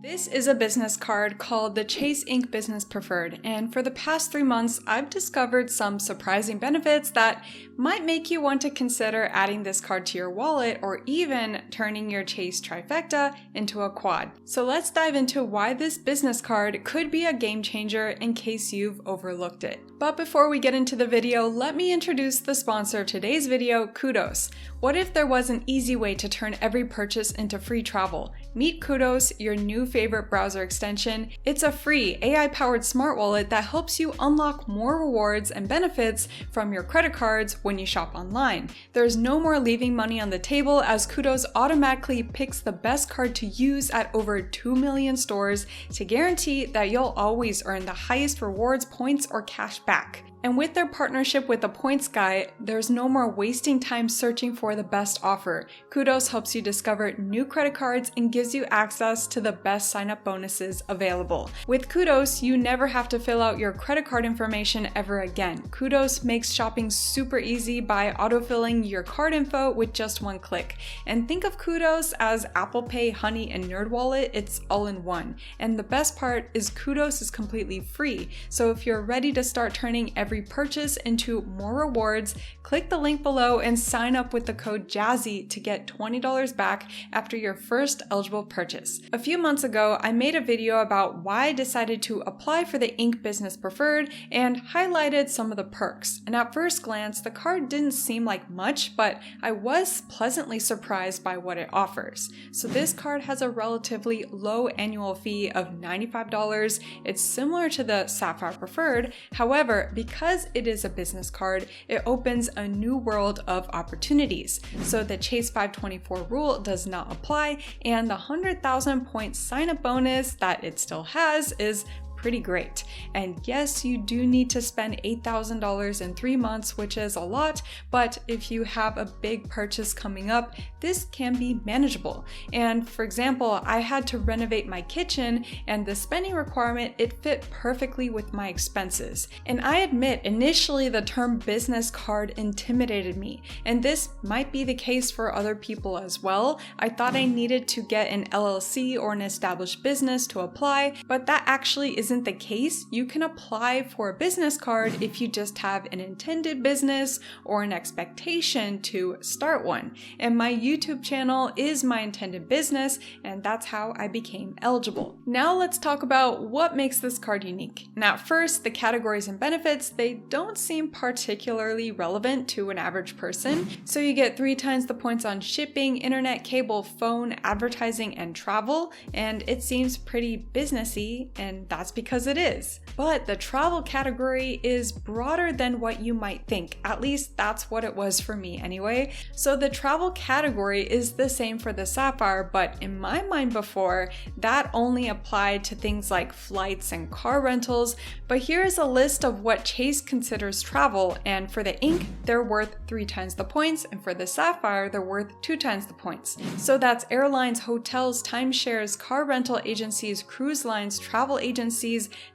This is a business card called the Chase Ink Business Preferred, and for the past 3 months, I've discovered some surprising benefits that might make you want to consider adding this card to your wallet or even turning your Chase trifecta into a quad. So let's dive into why this business card could be a game changer in case you've overlooked it. But before we get into the video, let me introduce the sponsor of today's video, Kudos. What if there was an easy way to turn every purchase into free travel? Meet Kudos, your new favorite browser extension. It's a free AI-powered smart wallet that helps you unlock more rewards and benefits from your credit cards when you shop online. There's no more leaving money on the table as Kudos automatically picks the best card to use at over 2 million stores to guarantee that you'll always earn the highest rewards, points, or cash back. And with their partnership with the Points Guy, there's no more wasting time searching for the best offer. Kudos helps you discover new credit cards and gives you access to the best sign-up bonuses available. With Kudos, you never have to fill out your credit card information ever again. Kudos makes shopping super easy by autofilling your card info with just one click. And think of Kudos as Apple Pay, Honey, and NerdWallet. It's all in one. And the best part is Kudos is completely free. So if you're ready to start turning every purchase into more rewards, click the link below and sign up with the code JAZZY to get $20 back after your first eligible purchase. A few months ago, I made a video about why I decided to apply for the Ink Business Preferred and highlighted some of the perks. And at first glance, the card didn't seem like much, but I was pleasantly surprised by what it offers. So this card has a relatively low annual fee of $95. It's similar to the Sapphire Preferred. However, because it is a business card, it opens a new world of opportunities. So the Chase 524 rule does not apply, and the 100,000 point sign-up bonus that it still has is pretty great. And yes, you do need to spend $8,000 in 3 months, which is a lot, but if you have a big purchase coming up, this can be manageable. And for example, I had to renovate my kitchen and the spending requirement, it fit perfectly with my expenses. And I admit, initially the term business card intimidated me, and this might be the case for other people as well. I thought I needed to get an LLC or an established business to apply, but that actually isn't the case. You can apply for a business card if you just have an intended business or an expectation to start one. And my YouTube channel is my intended business, and that's how I became eligible. Now let's talk about what makes this card unique. Now first, the categories and benefits, they don't seem particularly relevant to an average person. So you get 3 times the points on shipping, internet, cable, phone, advertising, and travel, and it seems pretty businessy, and that's because it is. But the travel category is broader than what you might think. At least that's what it was for me anyway. So the travel category is the same for the Sapphire, but in my mind before, that only applied to things like flights and car rentals. But here is a list of what Chase considers travel, and for the Ink, they're worth 3 times the points, and for the Sapphire, they're worth 2 times the points. So that's airlines, hotels, timeshares, car rental agencies, cruise lines, travel agencies,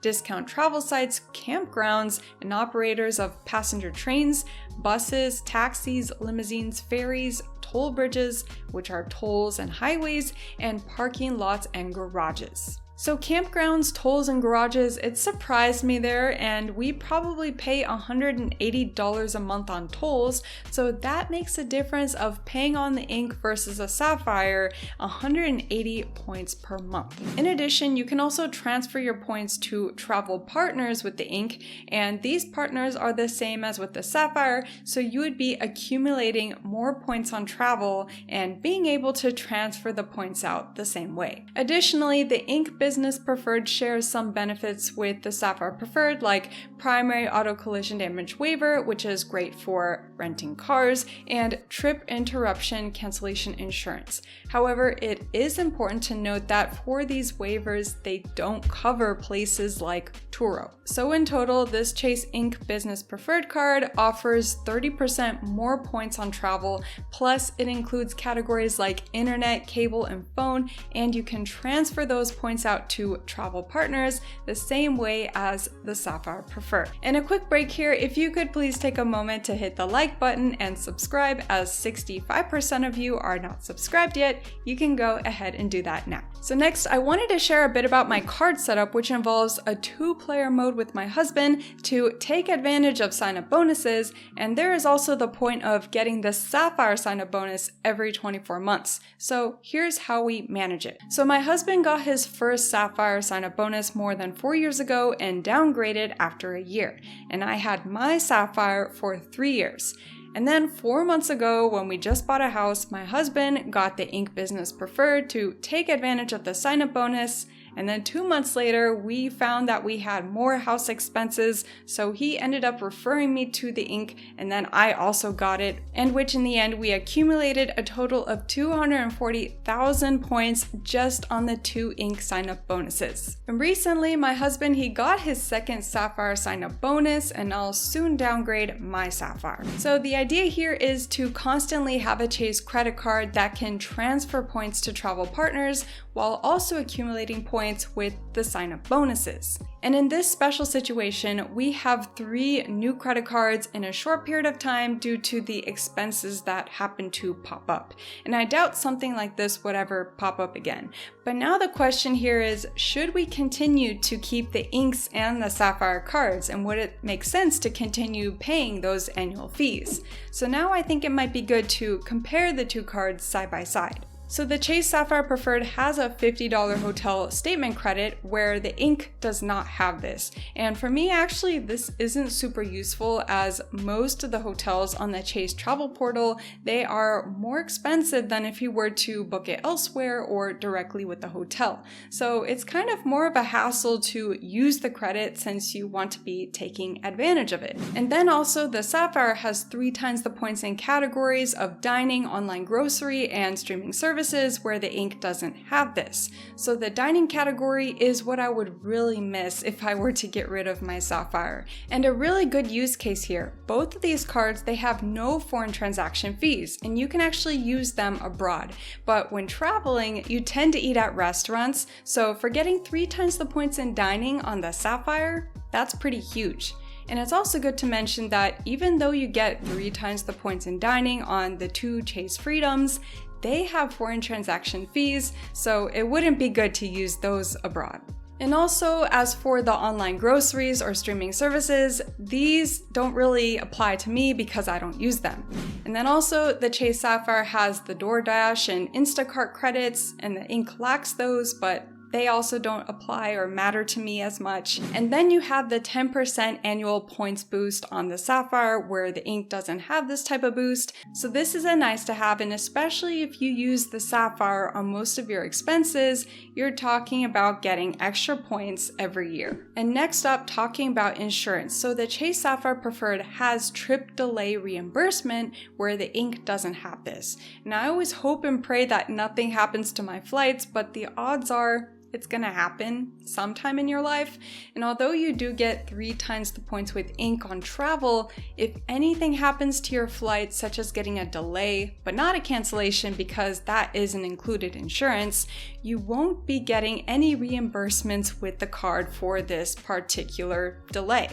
discount travel sites, campgrounds, and operators of passenger trains, buses, taxis, limousines, ferries, toll bridges, which are tolls and highways, and parking lots and garages. So campgrounds, tolls, and garages, it surprised me there, and we probably pay $180 a month on tolls, so that makes a difference of paying on the Ink versus a Sapphire 180 points per month. In addition, you can also transfer your points to travel partners with the Ink, and these partners are the same as with the Sapphire, so you would be accumulating more points on travel and being able to transfer the points out the same way. Additionally, the Ink Business Preferred shares some benefits with the Sapphire Preferred, like primary auto collision damage waiver, which is great for renting cars, and trip interruption cancellation insurance. However, it is important to note that for these waivers, they don't cover places like Turo. So in total, this Chase Ink Business Preferred card offers 30% more points on travel, plus it includes categories like internet, cable, and phone, and you can transfer those points out out to travel partners the same way as the Sapphire Preferred. And a quick break here, if you could please take a moment to hit the like button and subscribe, as 65% of you are not subscribed yet. You can go ahead and do that now. So next, I wanted to share a bit about my card setup, which involves a 2-player mode with my husband to take advantage of sign-up bonuses, and there is also the point of getting the Sapphire sign-up bonus every 24 months. So here's how we manage it. So my husband got his first Sapphire sign-up bonus more than 4 years ago and downgraded after a year, and I had my Sapphire for 3 years. And then 4 months ago, when we just bought a house, my husband got the Ink Business Preferred to take advantage of the sign-up bonus. And then 2 months later, we found that we had more house expenses, so he ended up referring me to the Ink, and then I also got it, and which in the end we accumulated a total of 240,000 points just on the 2 Ink sign-up bonuses. And recently, my husband, he got his second Sapphire sign-up bonus, and I'll soon downgrade my Sapphire. So the idea here is to constantly have a Chase credit card that can transfer points to travel partners while also accumulating points with the sign-up bonuses. And in this special situation, we have 3 new credit cards in a short period of time due to the expenses that happen to pop up. And I doubt something like this would ever pop up again. But now the question here is, should we continue to keep the Inks and the Sapphire cards? And would it make sense to continue paying those annual fees? So now I think it might be good to compare the 2 cards side by side. So the Chase Sapphire Preferred has a $50 hotel statement credit where the Ink does not have this. And for me, actually, this isn't super useful, as most of the hotels on the Chase travel portal, they are more expensive than if you were to book it elsewhere or directly with the hotel. So it's kind of more of a hassle to use the credit since you want to be taking advantage of it. And then also the Sapphire has 3 times the points in categories of dining, online grocery, and streaming services, where the Ink doesn't have this. So the dining category is what I would really miss if I were to get rid of my Sapphire. And a really good use case here, both of these cards, they have no foreign transaction fees, and you can actually use them abroad. But when traveling, you tend to eat at restaurants, so for getting 3 times the points in dining on the Sapphire, that's pretty huge. And it's also good to mention that even though you get 3 times the points in dining on the 2 Chase Freedoms, they have foreign transaction fees, so it wouldn't be good to use those abroad. And also, as for the online groceries or streaming services, these don't really apply to me because I don't use them. And then also, the Chase Sapphire has the DoorDash and Instacart credits, and the Ink lacks those, but they also don't apply or matter to me as much. And then you have the 10% annual points boost on the Sapphire, where the Ink doesn't have this type of boost. So this is a nice to have, and especially if you use the Sapphire on most of your expenses, you're talking about getting extra points every year. And next up, talking about insurance. So the Chase Sapphire Preferred has trip delay reimbursement, where the Ink doesn't have this. And I always hope and pray that nothing happens to my flights, but the odds are it's gonna happen sometime in your life. And although you do get 3 times the points with Ink on travel, if anything happens to your flight, such as getting a delay, but not a cancellation because that isn't included insurance, you won't be getting any reimbursements with the card for this particular delay.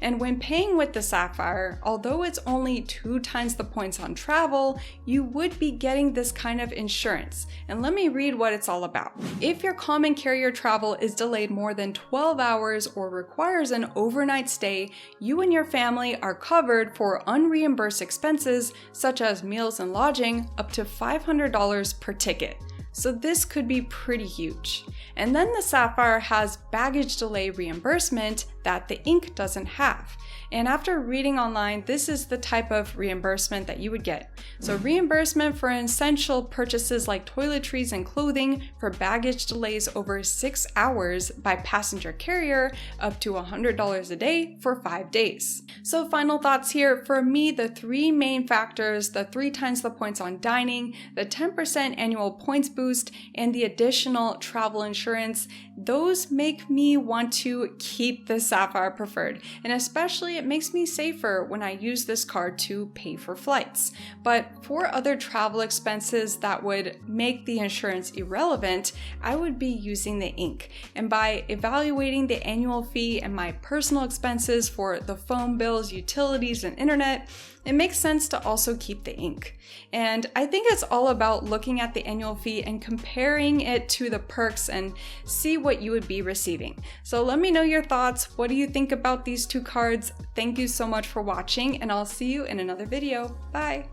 And when paying with the Sapphire, although it's only 2 times the points on travel, you would be getting this kind of insurance. And let me read what it's all about. If your common carrier travel is delayed more than 12 hours or requires an overnight stay, you and your family are covered for unreimbursed expenses such as meals and lodging up to $500 per ticket. So this could be pretty huge. And then the Sapphire has baggage delay reimbursement that the Ink doesn't have. And after reading online, this is the type of reimbursement that you would get. So reimbursement for essential purchases like toiletries and clothing for baggage delays over 6 hours by passenger carrier, up to $100 a day for 5 days. So final thoughts here. For me, the 3 main factors, the 3 times the points on dining, the 10% annual points boost, and the additional travel insurance, those make me want to keep this Sapphire Preferred, and especially it makes me safer when I use this card to pay for flights. But for other travel expenses that would make the insurance irrelevant, I would be using the Ink. And by evaluating the annual fee and my personal expenses for the phone bills, utilities, and internet, it makes sense to also keep the Ink. And I think it's all about looking at the annual fee and comparing it to the perks and see what you would be receiving. So let me know your thoughts. What do you think about these two cards? Thank you so much for watching, and I'll see you in another video. Bye!